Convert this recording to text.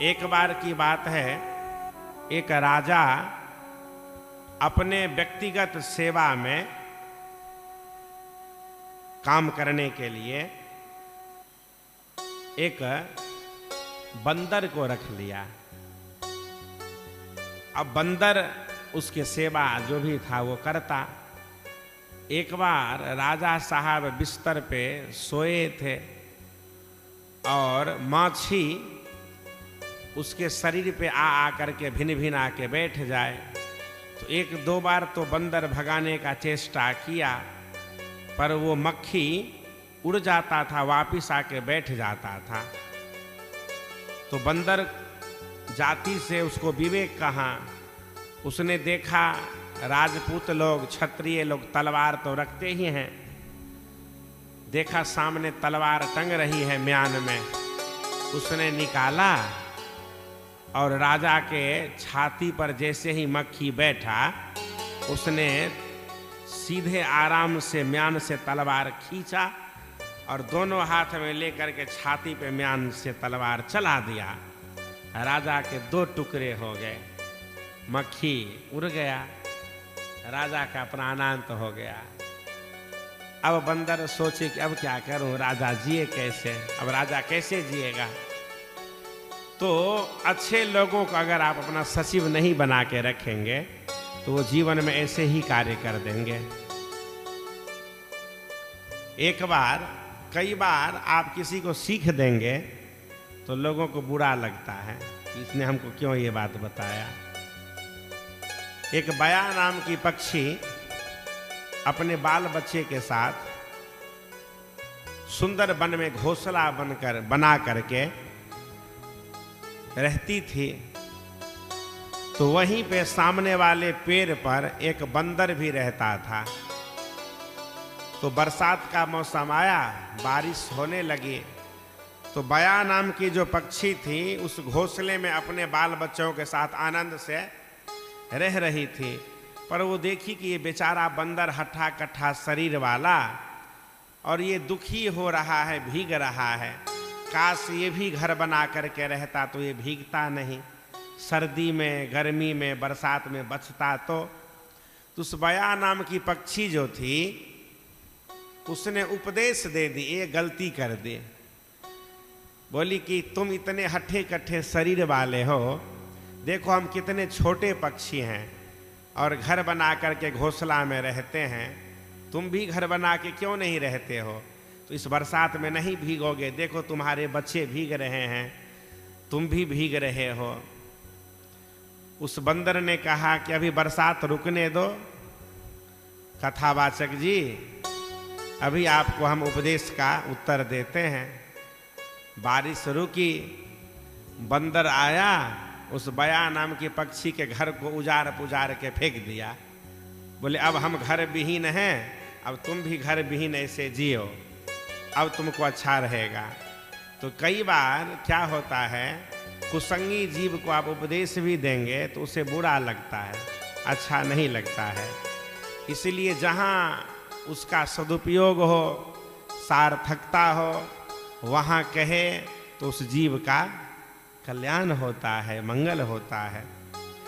एक बार की बात है, एक राजा अपने व्यक्तिगत सेवा में काम करने के लिए एक बंदर को रख लिया। अब बंदर उसके सेवा जो भी था वो करता। एक बार राजा साहब बिस्तर पे सोए थे और माछी उसके शरीर पे आ करके भिन भिन आके बैठ जाए, तो एक दो बार तो बंदर भगाने का चेष्टा किया, पर वो मक्खी उड़ जाता था, वापिस आके बैठ जाता था। तो बंदर जाति से उसको विवेक कहाँ, उसने देखा राजपूत लोग, क्षत्रिय लोग तलवार तो रखते ही हैं, देखा सामने तलवार टंग रही है म्यान में, उसने निकाला और राजा के छाती पर जैसे ही मक्खी बैठा, उसने सीधे आराम से म्यान से तलवार खींचा और दोनों हाथ में लेकर के छाती पे म्यान से तलवार चला दिया। राजा के दो टुकड़े हो गए, मक्खी उड़ गया, राजा का प्राणांत हो गया। अब बंदर सोचे कि अब क्या करूं, राजा जिए कैसे, अब राजा कैसे जिएगा। तो अच्छे लोगों को अगर आप अपना सचिव नहीं बना के रखेंगे तो वो जीवन में ऐसे ही कार्य कर देंगे। एक बार, कई बार आप किसी को सीख देंगे तो लोगों को बुरा लगता है कि इसने हमको क्यों ये बात बताया। एक बया नाम की पक्षी अपने बाल बच्चे के साथ सुंदर वन में घोंसला बना करके रहती थी। तो वहीं पे सामने वाले पेड़ पर एक बंदर भी रहता था। तो बरसात का मौसम आया, बारिश होने लगी, तो बया नाम की जो पक्षी थी उस घोंसले में अपने बाल बच्चों के साथ आनंद से रह रही थी। पर वो देखी कि ये बेचारा बंदर हट्ठा कट्ठा शरीर वाला और ये दुखी हो रहा है, भीग रहा है, काश ये भी घर बना करके रहता तो ये भीगता नहीं, सर्दी में, गर्मी में, बरसात में बचता। तो उस बया नाम की पक्षी जो थी उसने उपदेश दे दी, ये गलती कर दी। बोली कि तुम इतने हट्ठे कट्ठे शरीर वाले हो, देखो हम कितने छोटे पक्षी हैं और घर बना करके घोंसला में रहते हैं, तुम भी घर बना के क्यों नहीं रहते हो। तो इस बरसात में नहीं भीगोगे, देखो तुम्हारे बच्चे भीग रहे हैं, तुम भी भीग रहे हो। उस बंदर ने कहा कि अभी बरसात रुकने दो कथावाचक जी, अभी आपको हम उपदेश का उत्तर देते हैं। बारिश रुकी, बंदर आया, उस बया नाम के पक्षी के घर को उजाड़ पुजार के फेंक दिया। बोले अब हम घर विहीन हैं, अब तुम भी घर विहीन ऐसे जियो, अब तुमको अच्छा रहेगा। तो कई बार क्या होता है, कुसंगी जीव को आप उपदेश भी देंगे तो उसे बुरा लगता है, अच्छा नहीं लगता है। इसलिए जहाँ उसका सदुपयोग हो, सार्थकता हो, वहाँ कहे तो उस जीव का कल्याण होता है, मंगल होता है।